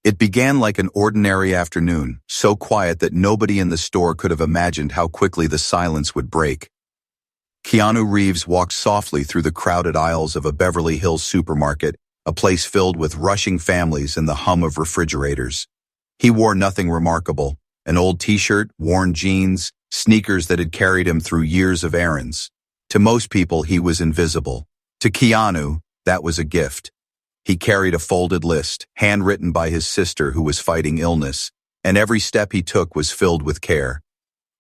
It began like an ordinary afternoon, so quiet that nobody in the store could have imagined how quickly the silence would break. Keanu Reeves walked softly through the crowded aisles of a Beverly Hills supermarket, a place filled with rushing families and the hum of refrigerators. He wore nothing remarkable, an old t-shirt, worn jeans, sneakers that had carried him through years of errands. To most people, he was invisible. To Keanu, that was a gift. He carried a folded list, handwritten by his sister who was fighting illness, and every step he took was filled with care.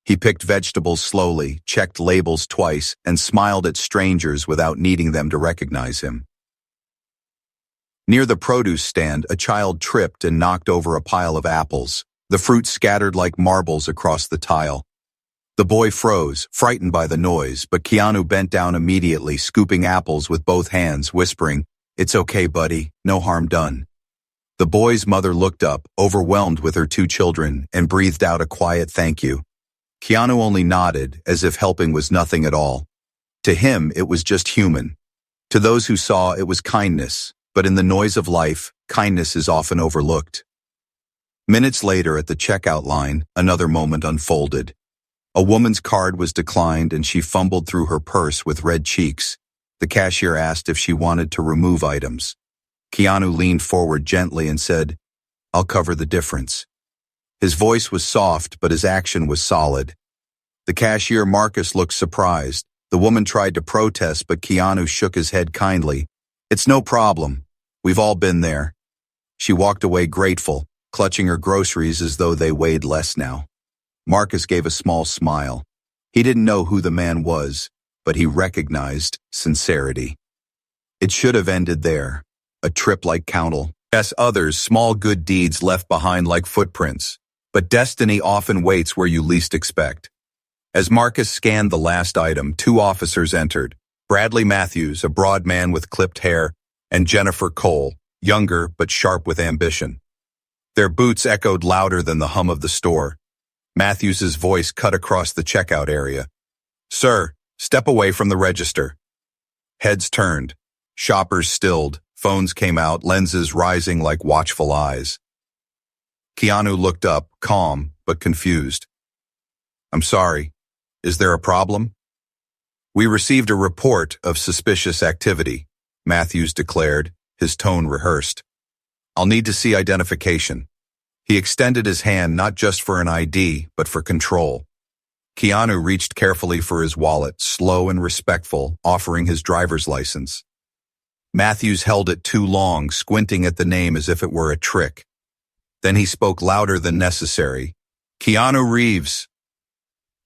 He picked vegetables slowly, checked labels twice, and smiled at strangers without needing them to recognize him. Near the produce stand, a child tripped and knocked over a pile of apples. The fruit scattered like marbles across the tile. The boy froze, frightened by the noise, but Keanu bent down immediately, scooping apples with both hands, whispering, "It's okay, buddy, no harm done." The boy's mother looked up, overwhelmed with her two children, and breathed out a quiet thank you. Keanu only nodded, as if helping was nothing at all. To him, it was just human. To those who saw, it was kindness, but in the noise of life, kindness is often overlooked. Minutes later, at the checkout line, another moment unfolded. A woman's card was declined and she fumbled through her purse with red cheeks. The cashier asked if she wanted to remove items. Keanu leaned forward gently and said, "I'll cover the difference." His voice was soft, but his action was solid. The cashier, Marcus, looked surprised. The woman tried to protest, but Keanu shook his head kindly. "It's no problem. We've all been there." She walked away grateful, clutching her groceries as though they weighed less now. Marcus gave a small smile. He didn't know who the man was, but he recognized sincerity. It should have ended there. A trip like Countell. Yes, others, small good deeds left behind like footprints. But destiny often waits where you least expect. As Marcus scanned the last item, two officers entered. Bradley Matthews, a broad man with clipped hair, and Jennifer Cole, younger but sharp with ambition. Their boots echoed louder than the hum of the store. Matthews's voice cut across the checkout area. "Sir, step away from the register." Heads turned. Shoppers stilled. Phones came out, lenses rising like watchful eyes. Keanu looked up, calm but confused. "I'm sorry. Is there a problem?" "We received a report of suspicious activity," Matthews declared, his tone rehearsed. "I'll need to see identification." He extended his hand not just for an ID, but for control. Keanu reached carefully for his wallet, slow and respectful, offering his driver's license. Matthews held it too long, squinting at the name as if it were a trick. Then he spoke louder than necessary. "Keanu Reeves."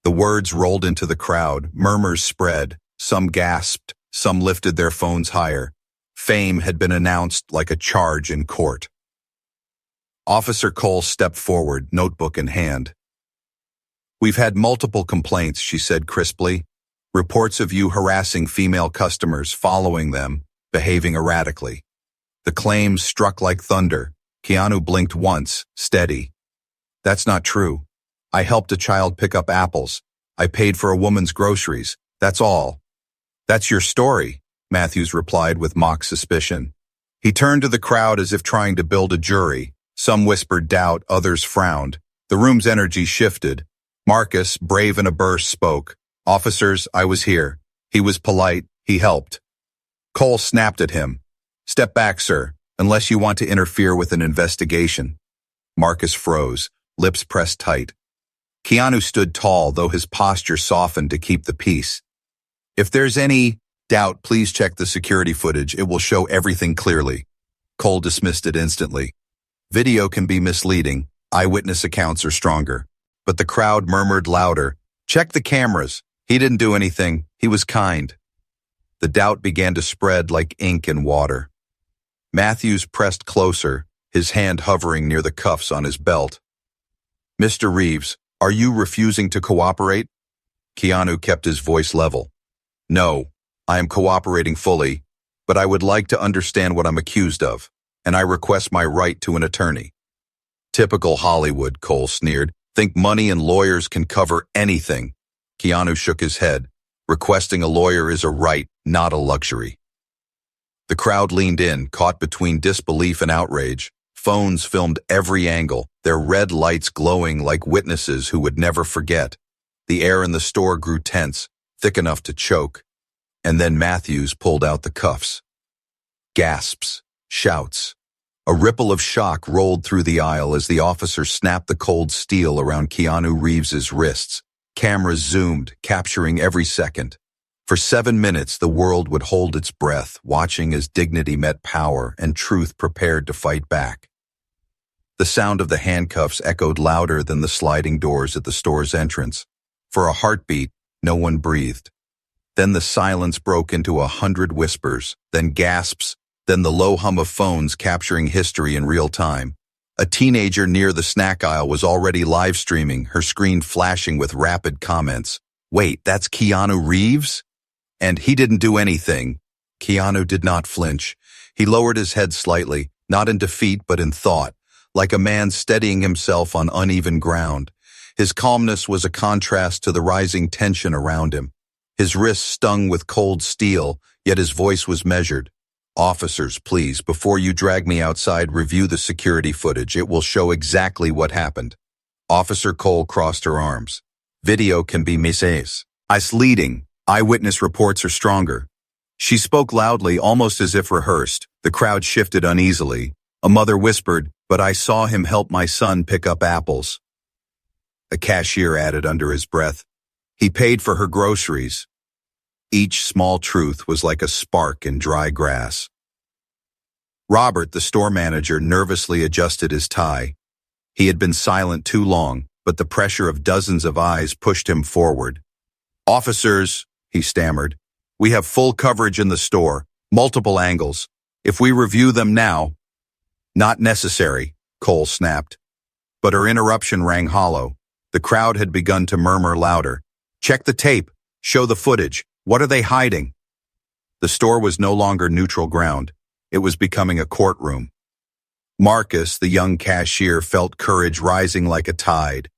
The words rolled into the crowd, murmurs spread, some gasped, some lifted their phones higher. Fame had been announced like a charge in court. Officer Cole stepped forward, notebook in hand. "We've had multiple complaints," she said crisply. "Reports of you harassing female customers, following them, behaving erratically." The claims struck like thunder. Keanu blinked once, steady. "That's not true. I helped a child pick up apples. I paid for a woman's groceries. That's all." "That's your story," Matthews replied with mock suspicion. He turned to the crowd as if trying to build a jury. Some whispered doubt, others frowned. The room's energy shifted. Marcus, brave in a burst, spoke. "Officers, I was here. He was polite. He helped." Cole snapped at him. "Step back, sir, unless you want to interfere with an investigation." Marcus froze, lips pressed tight. Keanu stood tall, though his posture softened to keep the peace. "If there's any doubt, please check the security footage. It will show everything clearly." Cole dismissed it instantly. Video can be misleading. Eyewitness accounts are stronger. But the crowd murmured louder. "Check the cameras. He didn't do anything. He was kind." The doubt began to spread like ink in water. Matthews pressed closer, his hand hovering near the cuffs on his belt. "Mr. Reeves, are you refusing to cooperate?" Keanu kept his voice level. "No, I am cooperating fully, but I would like to understand what I'm accused of, and I request my right to an attorney." "Typical Hollywood," Cole sneered. "Think money and lawyers can cover anything." Keanu shook his head. "Requesting a lawyer is a right, not a luxury." The crowd leaned in, caught between disbelief and outrage. Phones filmed every angle, their red lights glowing like witnesses who would never forget. The air in the store grew tense, thick enough to choke. And then Matthews pulled out the cuffs. Gasps, shouts. A ripple of shock rolled through the aisle as the officer snapped the cold steel around Keanu Reeves's wrists. Cameras zoomed, capturing every second. For 7 minutes, the world would hold its breath, watching as dignity met power and truth prepared to fight back. The sound of the handcuffs echoed louder than the sliding doors at the store's entrance. For a heartbeat, no one breathed. Then the silence broke into 100 whispers, then gasps, then the low hum of phones capturing history in real time. A teenager near the snack aisle was already live streaming, her screen flashing with rapid comments. Wait, that's Keanu Reeves? And he didn't do anything. Keanu did not flinch. He lowered his head slightly, not in defeat but in thought, like a man steadying himself on uneven ground. His calmness was a contrast to the rising tension around him. His wrists stung with cold steel, yet his voice was measured. Officers, please, before you drag me outside, review the security footage. It will show exactly what happened. Officer Cole crossed her arms. Video can be misleading. Eyewitness reports are stronger. She spoke loudly, almost as if rehearsed. The crowd shifted uneasily. A mother whispered, "But I saw him help my son pick up apples." A cashier added under his breath, "He paid for her groceries." Each small truth was like a spark in dry grass. Robert, the store manager, nervously adjusted his tie. He had been silent too long, but the pressure of dozens of eyes pushed him forward. "Officers," he stammered, "we have full coverage in the store, multiple angles. If we review them now—" "Not necessary," Cole snapped. But her interruption rang hollow. The crowd had begun to murmur louder. "Check the tape. Show the footage. What are they hiding?" The store was no longer neutral ground. It was becoming a courtroom. Marcus, the young cashier, felt courage rising like a tide.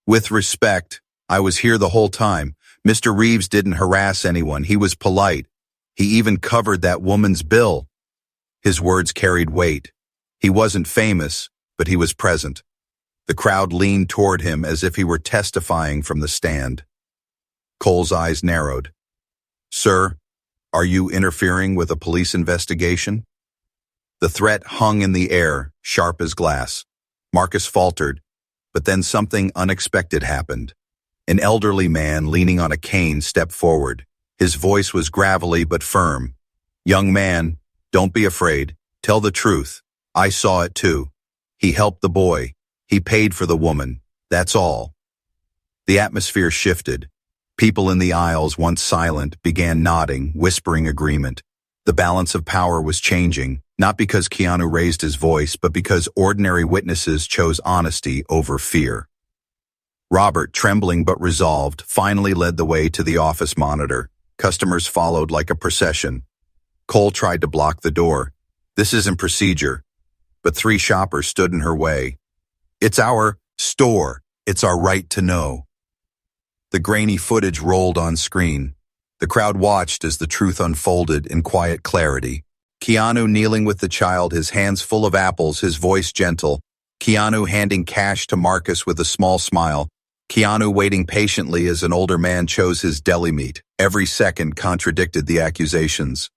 "With respect, I was here the whole time. Mr. Reeves didn't harass anyone. He was polite. He even covered that woman's bill." His words carried weight. He wasn't famous, but he was present. The crowd leaned toward him as if he were testifying from the stand. Cole's eyes narrowed. "Sir, are you interfering with a police investigation?" The threat hung in the air, sharp as glass. Marcus faltered, but then something unexpected happened. An elderly man leaning on a cane stepped forward. His voice was gravelly but firm. "Young man, don't be afraid. Tell the truth. I saw it too. He helped the boy. He paid for the woman. That's all." The atmosphere shifted. People in the aisles, once silent, began nodding, whispering agreement. The balance of power was changing, not because Keanu raised his voice, but because ordinary witnesses chose honesty over fear. Robert, trembling but resolved, finally led the way to the office monitor. Customers followed like a procession. Cole tried to block the door. "This isn't procedure." But 3 shoppers stood in her way. "It's our store. It's our right to know." The grainy footage rolled on screen. The crowd watched as the truth unfolded in quiet clarity. Keanu kneeling with the child, his hands full of apples, his voice gentle. Keanu handing cash to Marcus with a small smile. Keanu waiting patiently as an older man chose his deli meat. Every second contradicted the accusations.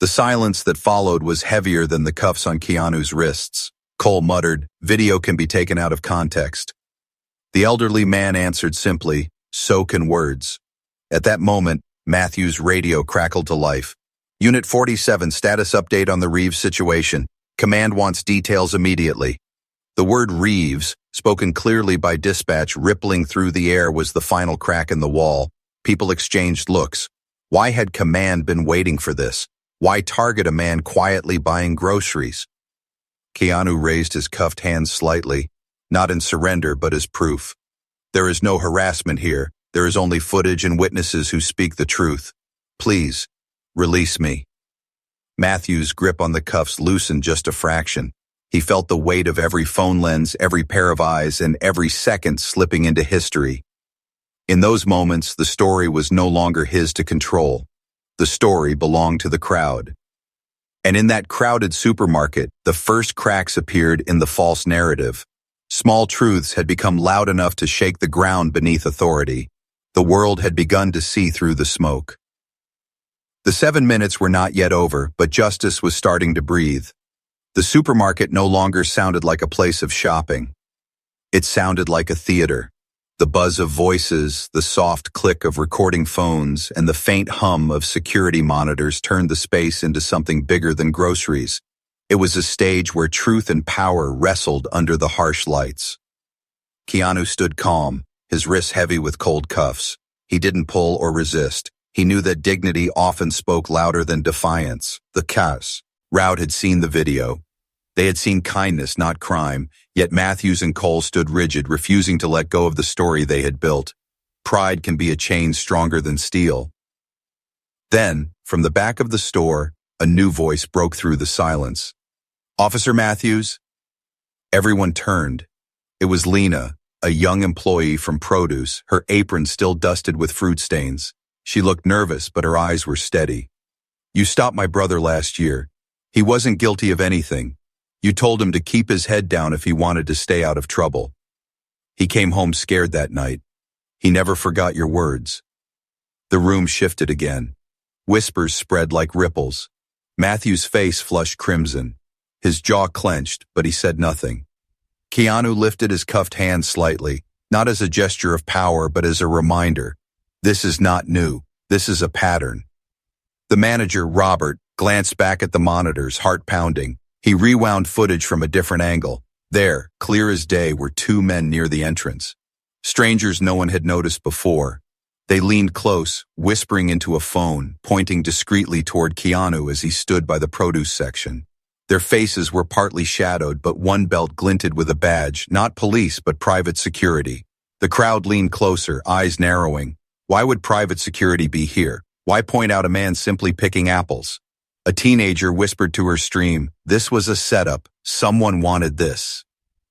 The silence that followed was heavier than the cuffs on Keanu's wrists. Cole muttered, "Video can be taken out of context." The elderly man answered simply, "So can words." At that moment, Matthew's radio crackled to life. "Unit 47, status update on the Reeves situation. Command wants details immediately." The word Reeves, spoken clearly by dispatch rippling through the air, was the final crack in the wall. People exchanged looks. Why had command been waiting for this? Why target a man quietly buying groceries? Keanu raised his cuffed hands slightly, not in surrender but as proof. "There is no harassment here. There is only footage and witnesses who speak the truth. Please, release me." Matthew's grip on the cuffs loosened just a fraction. He felt the weight of every phone lens, every pair of eyes, and every second slipping into history. In those moments, the story was no longer his to control. The story belonged to the crowd. And in that crowded supermarket, the first cracks appeared in the false narrative. Small truths had become loud enough to shake the ground beneath authority. The world had begun to see through the smoke. The 7 minutes were not yet over, but justice was starting to breathe. The supermarket no longer sounded like a place of shopping. It sounded like a theater. The buzz of voices, the soft click of recording phones, and the faint hum of security monitors turned the space into something bigger than groceries. It was a stage where truth and power wrestled under the harsh lights. Keanu stood calm, his wrists heavy with cold cuffs. He didn't pull or resist. He knew that dignity often spoke louder than defiance. The crowd had seen the video. They had seen kindness, not crime, yet Matthews and Cole stood rigid, refusing to let go of the story they had built. Pride can be a chain stronger than steel. Then, from the back of the store, a new voice broke through the silence. "Officer Matthews?" Everyone turned. It was Lena, a young employee from produce, her apron still dusted with fruit stains. She looked nervous, but her eyes were steady. "You stopped my brother last year. He wasn't guilty of anything. You told him to keep his head down if he wanted to stay out of trouble. He came home scared that night. He never forgot your words." The room shifted again. Whispers spread like ripples. Matthew's face flushed crimson. His jaw clenched, but he said nothing. Keanu lifted his cuffed hand slightly, not as a gesture of power, but as a reminder. This is not new. This is a pattern. The manager, Robert, glanced back at the monitors, heart pounding. He rewound footage from a different angle. There, clear as day, were two men near the entrance. Strangers no one had noticed before. They leaned close, whispering into a phone, pointing discreetly toward Keanu as he stood by the produce section. Their faces were partly shadowed, but one belt glinted with a badge, not police, but private security. The crowd leaned closer, eyes narrowing. Why would private security be here? Why point out a man simply picking apples? A teenager whispered to her stream, "This was a setup. Someone wanted this."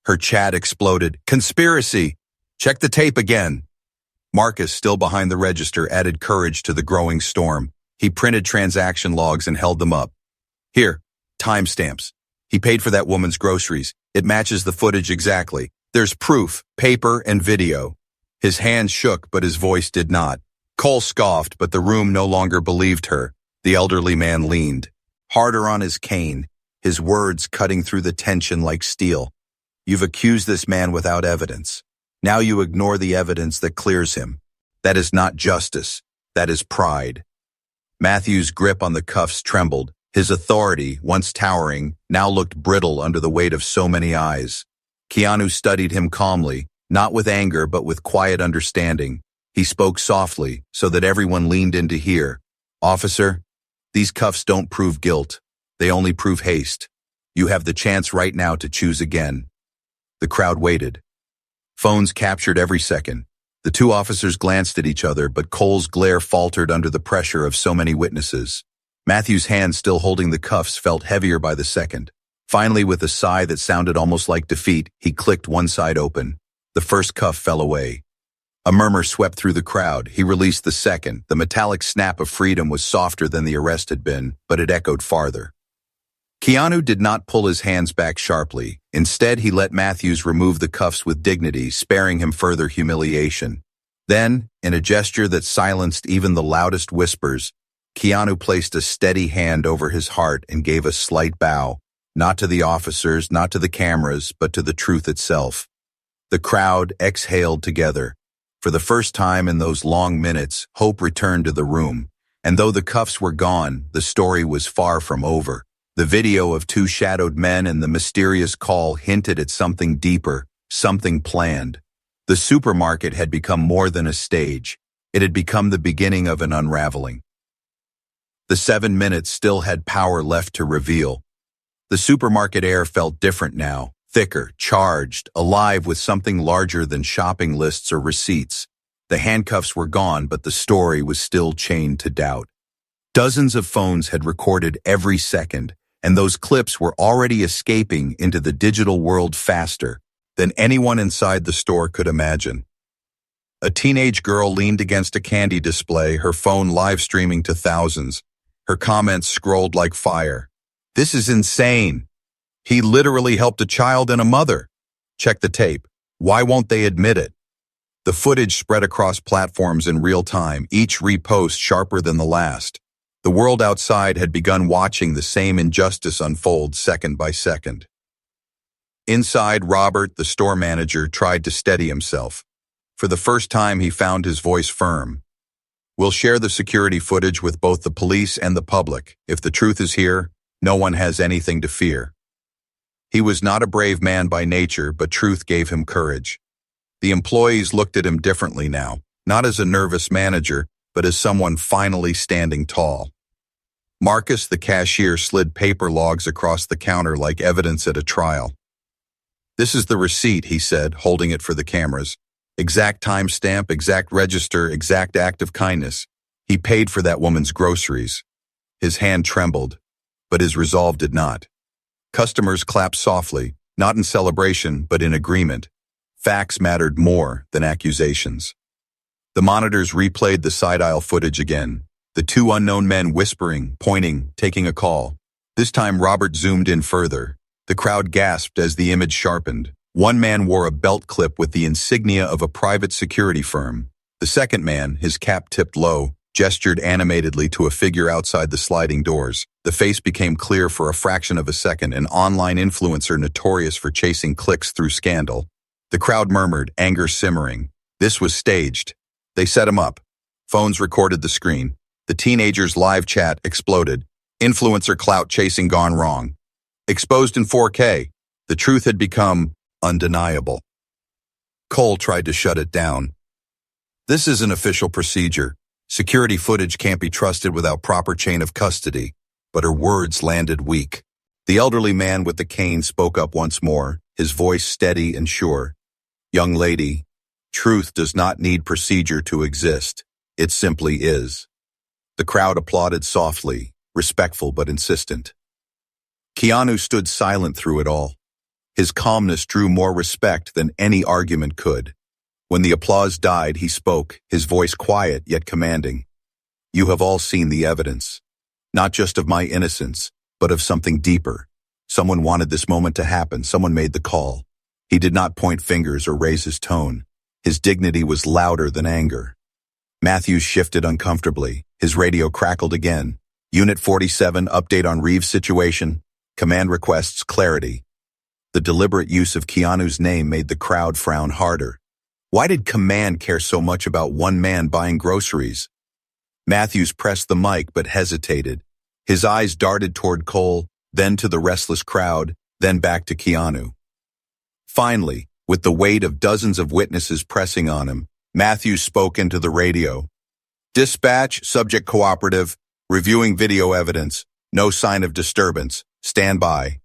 Her chat exploded. "Conspiracy! Check the tape again." Marcus, still behind the register, added courage to the growing storm. He printed transaction logs and held them up. "Here, timestamps. He paid for that woman's groceries. It matches the footage exactly. There's proof, paper and video." His hands shook, but his voice did not. Cole scoffed, but the room no longer believed her. The elderly man leaned, harder on his cane, his words cutting through the tension like steel. "You've accused this man without evidence. Now you ignore the evidence that clears him. That is not justice. That is pride." Matthew's grip on the cuffs trembled. His authority, once towering, now looked brittle under the weight of so many eyes. Keanu studied him calmly, not with anger but with quiet understanding. He spoke softly, so that everyone leaned in to hear. "Officer, these cuffs don't prove guilt. They only prove haste. You have the chance right now to choose again." The crowd waited. Phones captured every second. The two officers glanced at each other, but Cole's glare faltered under the pressure of so many witnesses. Matthew's hand still holding the cuffs felt heavier by the second. Finally, with a sigh that sounded almost like defeat, he clicked one side open. The first cuff fell away. A murmur swept through the crowd. He released the second. The metallic snap of freedom was softer than the arrest had been, but it echoed farther. Keanu did not pull his hands back sharply. Instead, he let Matthews remove the cuffs with dignity, sparing him further humiliation. Then, in a gesture that silenced even the loudest whispers, Keanu placed a steady hand over his heart and gave a slight bow, not to the officers, not to the cameras, but to the truth itself. The crowd exhaled together. For the first time in those long minutes, hope returned to the room. And though the cuffs were gone, the story was far from over. The video of two shadowed men and the mysterious call hinted at something deeper, something planned. The supermarket had become more than a stage. It had become the beginning of an unraveling. The 7 minutes still had power left to reveal. The supermarket air felt different now. Thicker, charged, alive with something larger than shopping lists or receipts. The handcuffs were gone, but the story was still chained to doubt. Dozens of phones had recorded every second, and those clips were already escaping into the digital world faster than anyone inside the store could imagine. A teenage girl leaned against a candy display, her phone live streaming to thousands. Her comments scrolled like fire. This is insane. He literally helped a child and a mother. Check the tape. Why won't they admit it? The footage spread across platforms in real time, each repost sharper than the last. The world outside had begun watching the same injustice unfold second by second. Inside, Robert, the store manager, tried to steady himself. For the first time, he found his voice firm. We'll share the security footage with both the police and the public. If the truth is here, no one has anything to fear. He was not a brave man by nature, but truth gave him courage. The employees looked at him differently now, not as a nervous manager, but as someone finally standing tall. Marcus, the cashier, slid paper logs across the counter like evidence at a trial. This is the receipt, he said, holding it for the cameras. Exact timestamp, exact register, exact act of kindness. He paid for that woman's groceries. His hand trembled, but his resolve did not. Customers clapped softly, not in celebration, but in agreement. Facts mattered more than accusations. The monitors replayed the side-aisle footage again. The two unknown men whispering, pointing, taking a call. This time Robert zoomed in further. The crowd gasped as the image sharpened. One man wore a belt clip with the insignia of a private security firm. The second man, his cap tipped low, gestured animatedly to a figure outside the sliding doors. The face became clear for a fraction of a second, an online influencer notorious for chasing clicks through scandal. The crowd murmured, anger simmering. This was staged. They set him up. Phones recorded the screen. The teenager's live chat exploded. Influencer clout chasing gone wrong. Exposed in 4K. The truth had become undeniable. Cole tried to shut it down. This is an official procedure. Security footage can't be trusted without proper chain of custody. But her words landed weak. The elderly man with the cane spoke up once more, his voice steady and sure. Young lady, truth does not need procedure to exist. It simply is. The crowd applauded softly, respectful but insistent. Keanu stood silent through it all. His calmness drew more respect than any argument could. When the applause died, he spoke, his voice quiet yet commanding. You have all seen the evidence. Not just of my innocence, but of something deeper. Someone wanted this moment to happen. Someone made the call. He did not point fingers or raise his tone. His dignity was louder than anger. Matthews shifted uncomfortably. His radio crackled again. Unit 47, update on Reeves' situation. Command requests clarity. The deliberate use of Keanu's name made the crowd frown harder. Why did Command care so much about one man buying groceries? Matthews pressed the mic but hesitated. His eyes darted toward Cole, then to the restless crowd, then back to Keanu. Finally, with the weight of dozens of witnesses pressing on him, Matthews spoke into the radio. Dispatch, subject cooperative, reviewing video evidence, no sign of disturbance, stand by.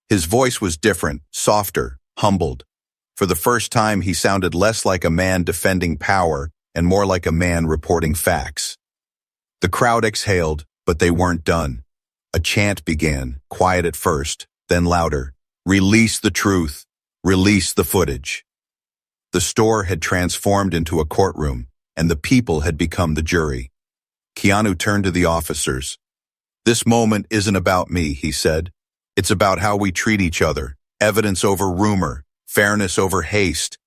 His voice was different, softer, humbled. For the first time, he sounded less like a man defending power and more like a man reporting facts. The crowd exhaled, but they weren't done. A chant began, quiet at first, then louder. Release the truth. Release the footage. The store had transformed into a courtroom, and the people had become the jury. Keanu turned to the officers. This moment isn't about me, he said. It's about how we treat each other. Evidence over rumor, fairness over haste.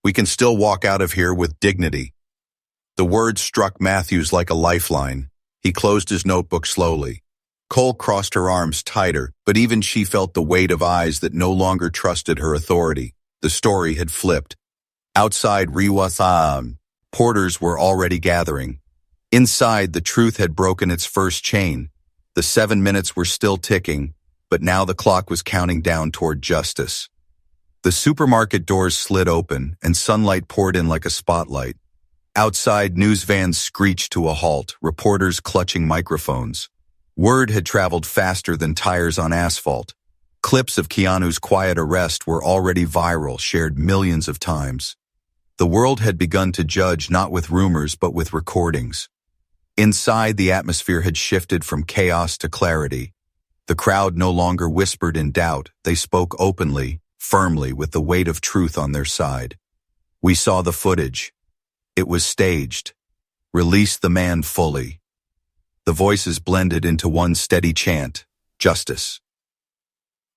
We can still walk out of here with dignity. The words struck Matthews like a lifeline. He closed his notebook slowly. Cole crossed her arms tighter, but even she felt the weight of eyes that no longer trusted her authority. The story had flipped. Outside Riwatham, porters were already gathering. Inside, the truth had broken its first chain. The 7 minutes were still ticking, but now the clock was counting down toward justice. The supermarket doors slid open, and sunlight poured in like a spotlight. Outside, news vans screeched to a halt, reporters clutching microphones. Word had traveled faster than tires on asphalt. Clips of Keanu's quiet arrest were already viral, shared millions of times. The world had begun to judge not with rumors but with recordings. Inside, the atmosphere had shifted from chaos to clarity. The crowd no longer whispered in doubt. They spoke openly, firmly, with the weight of truth on their side. We saw the footage. It was staged. Release the man fully. The voices blended into one steady chant. justice.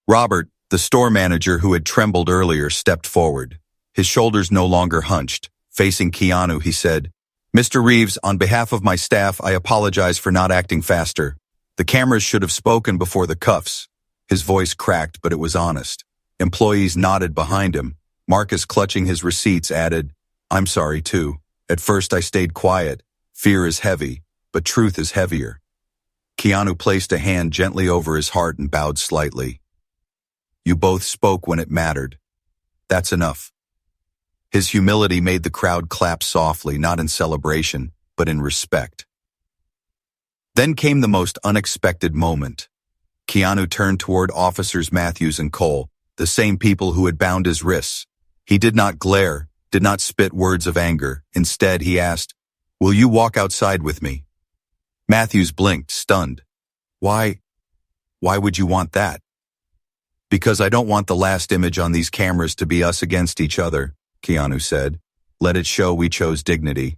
Robert, the store manager who had trembled earlier, stepped forward. His shoulders no longer hunched. Facing Keanu, he said, "Mr. Reeves, on behalf of my staff, I apologize for not acting faster. The cameras should have spoken before the cuffs." His voice cracked, but it was honest. Employees nodded behind him. Marcus, clutching his receipts, added, "I'm sorry too. At first I stayed quiet. Fear is heavy, but truth is heavier." Keanu placed a hand gently over his heart and bowed slightly. "You both spoke when it mattered. That's enough." His humility made the crowd clap softly, not in celebration, but in respect. Then came the most unexpected moment. Keanu turned toward Officers Matthews and Cole, the same people who had bound his wrists. He did not glare, did not spit words of anger. Instead, he asked, "Will you walk outside with me?" Matthews blinked, stunned. Why would you want that?" "Because I don't want the last image on these cameras to be us against each other," Keanu said. "Let it show we chose dignity."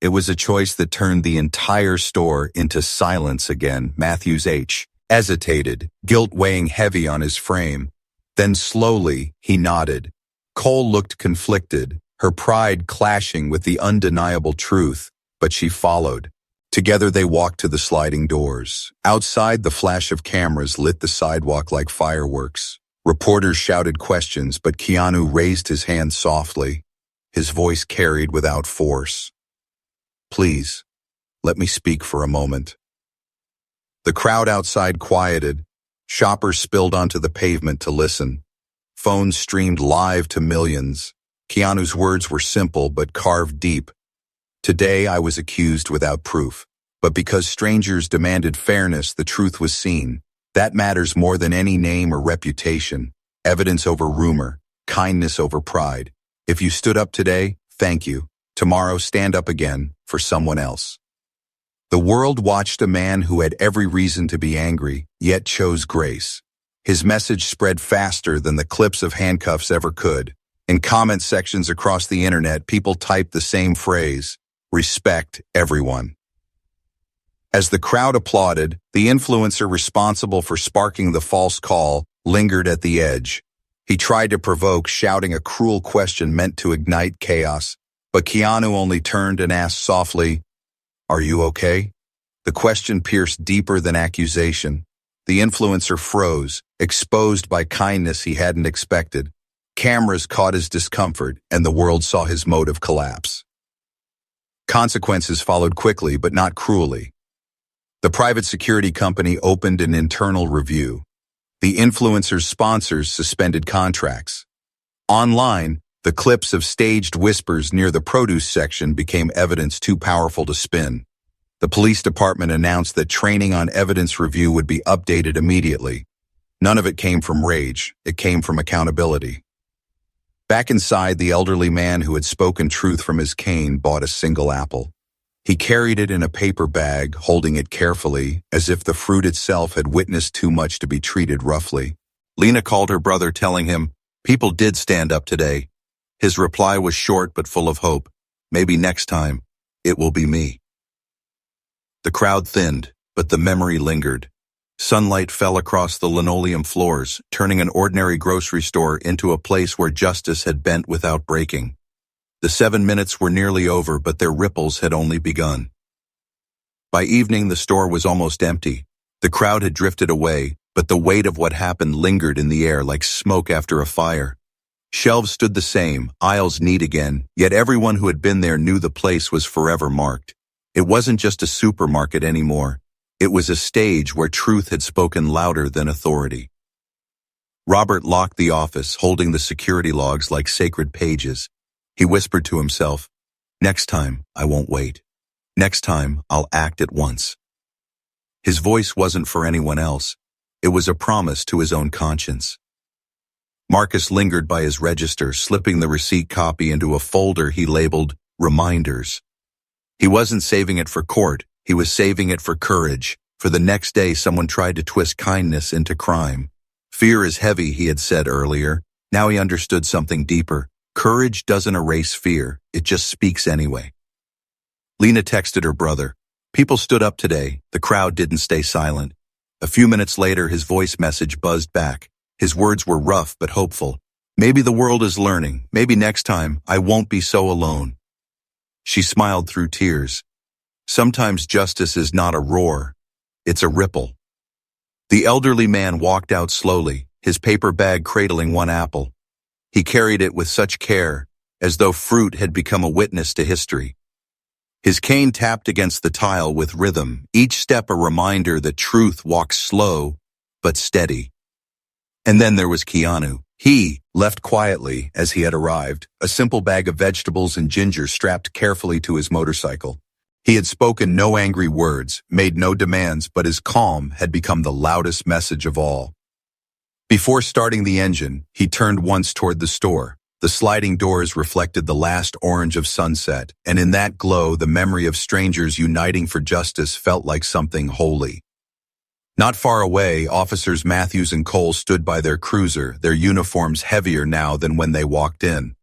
It was a choice that turned the entire store into silence again. Matthews hesitated, guilt weighing heavy on his frame. Then slowly, he nodded. Cole looked conflicted, her pride clashing with the undeniable truth, but she followed. Together they walked to the sliding doors. Outside, the flash of cameras lit the sidewalk like fireworks. Reporters shouted questions, but Keanu raised his hand softly. His voice carried without force. "Please, let me speak for a moment." The crowd outside quieted. Shoppers spilled onto the pavement to listen. Phones streamed live to millions. Keanu's words were simple but carved deep. "Today I was accused without proof, but because strangers demanded fairness, the truth was seen. That matters more than any name or reputation. Evidence over rumor, kindness over pride. If you stood up today, thank you. Tomorrow, stand up again for someone else." The world watched a man who had every reason to be angry, yet chose grace. His message spread faster than the clips of Handcuffs ever could. In comment sections across the internet, people typed the same phrase, "Respect everyone." As the crowd applauded, the influencer responsible for sparking the false call lingered at the edge. He tried to provoke, shouting a cruel question meant to ignite chaos, but Keanu only turned and asked softly, "Are you okay?" The question pierced deeper than accusation. The influencer froze, exposed by kindness he hadn't expected. Cameras caught his discomfort, and the world saw his motive collapse. Consequences followed quickly, but not cruelly. The private security company opened an internal review. The influencer's sponsors suspended contracts. Online, the clips of staged whispers near the produce section became evidence too powerful to spin. The police department announced that training on evidence review would be updated immediately. None of it came from rage, it came from accountability. Back inside, the elderly man who had spoken truth from his cane bought a single apple. He carried it in a paper bag, holding it carefully, as if the fruit itself had witnessed too much to be treated roughly. Lena called her brother, telling him, "People did stand up today." His reply was short but full of hope. "Maybe next time, it will be me." The crowd thinned, but the memory lingered. Sunlight fell across the linoleum floors, turning an ordinary grocery store into a place where justice had bent without breaking. The 7 minutes were nearly over, but their ripples had only begun. By evening, the store was almost empty. The crowd had drifted away, but the weight of what happened lingered in the air like smoke after a fire. Shelves stood the same, aisles neat again, yet everyone who had been there knew the place was forever marked. It wasn't just a supermarket anymore. It was a stage where truth had spoken louder than authority. Robert locked the office, holding the security logs like sacred pages. He whispered to himself, "Next time, I won't wait. Next time, I'll act at once." His voice wasn't for anyone else. It was a promise to his own conscience. Marcus lingered by his register, slipping the receipt copy into a folder he labeled Reminders. He wasn't saving it for court. He was saving it for courage, for the next day someone tried to twist kindness into crime. Fear is heavy, he had said earlier. Now he understood something deeper. Courage doesn't erase fear, it just speaks anyway. Lena texted her brother. People stood up today. The crowd didn't stay silent. A few minutes later, his voice message buzzed back. His words were rough but hopeful. Maybe the world is learning. Maybe next time I won't be so alone. She smiled through tears. Sometimes justice is not a roar. It's a ripple. The elderly man walked out slowly, his paper bag cradling one apple. He carried it with such care, as though fruit had become a witness to history. His cane tapped against the tile with rhythm, each step a reminder that truth walks slow, but steady. And then there was Keanu. He left quietly as he had arrived, a simple bag of vegetables and ginger strapped carefully to his motorcycle. He had spoken no angry words, made no demands, but his calm had become the loudest message of all. Before starting the engine, he turned once toward the store. The sliding doors reflected the last orange of sunset, and in that glow, the memory of strangers uniting for justice felt like something holy. Not far away, Officers Matthews and Cole stood by their cruiser, their uniforms heavier now than when they walked in.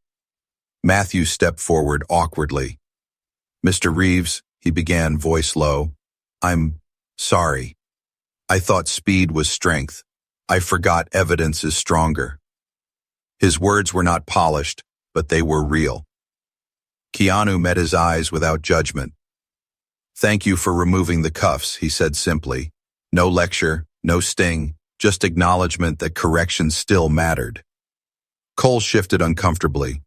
Matthews stepped forward awkwardly. "Mr. Reeves," he began, voice low, "I'm sorry. I thought speed was strength. I forgot evidence is stronger." His words were not polished, but they were real. Keanu met his eyes without judgment. "Thank you for removing the cuffs," he said simply. No lecture, no sting, just acknowledgement that correction still mattered. Cole shifted uncomfortably.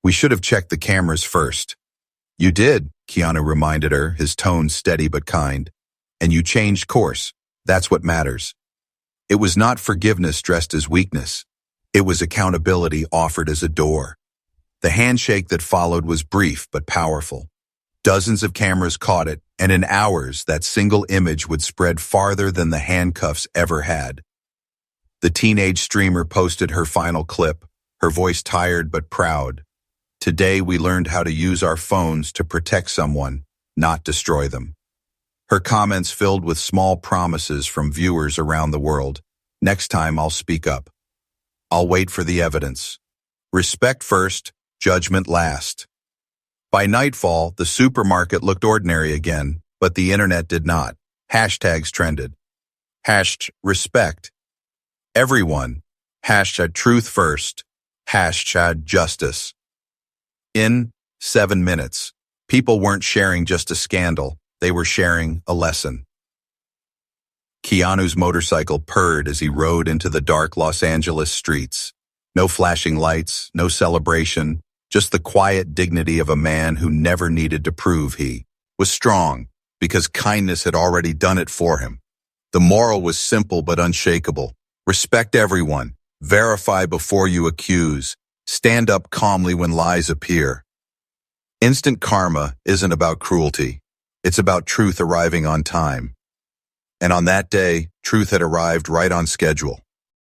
"We should have checked the cameras first." "You did," Keanu reminded her, his tone steady but kind. "And you changed course. That's what matters." It was not forgiveness dressed as weakness. It was accountability offered as a door. The handshake that followed was brief but powerful. Dozens of cameras caught it, and in hours that single image would spread farther than the handcuffs ever had. The teenage streamer posted her final clip, her voice tired but proud. "Today we learned how to use our phones to protect someone, not destroy them." Her comments filled with small promises from viewers around the world. "Next time I'll speak up. I'll wait for the evidence. Respect first, judgment last." By nightfall, the supermarket looked ordinary again, but the internet did not. Hashtags trended. #respect. Everyone. #truth first. #justice. In 7 minutes, people weren't sharing just a scandal, they were sharing a lesson. Keanu's motorcycle purred as he rode into the dark Los Angeles streets. No flashing lights, no celebration, just the quiet dignity of a man who never needed to prove he was strong, because kindness had already done it for him. The moral was simple but unshakable. Respect everyone. Verify before you accuse. Stand up calmly when lies appear. Instant karma isn't about cruelty. It's about truth arriving on time. And on that day, truth had arrived right on schedule.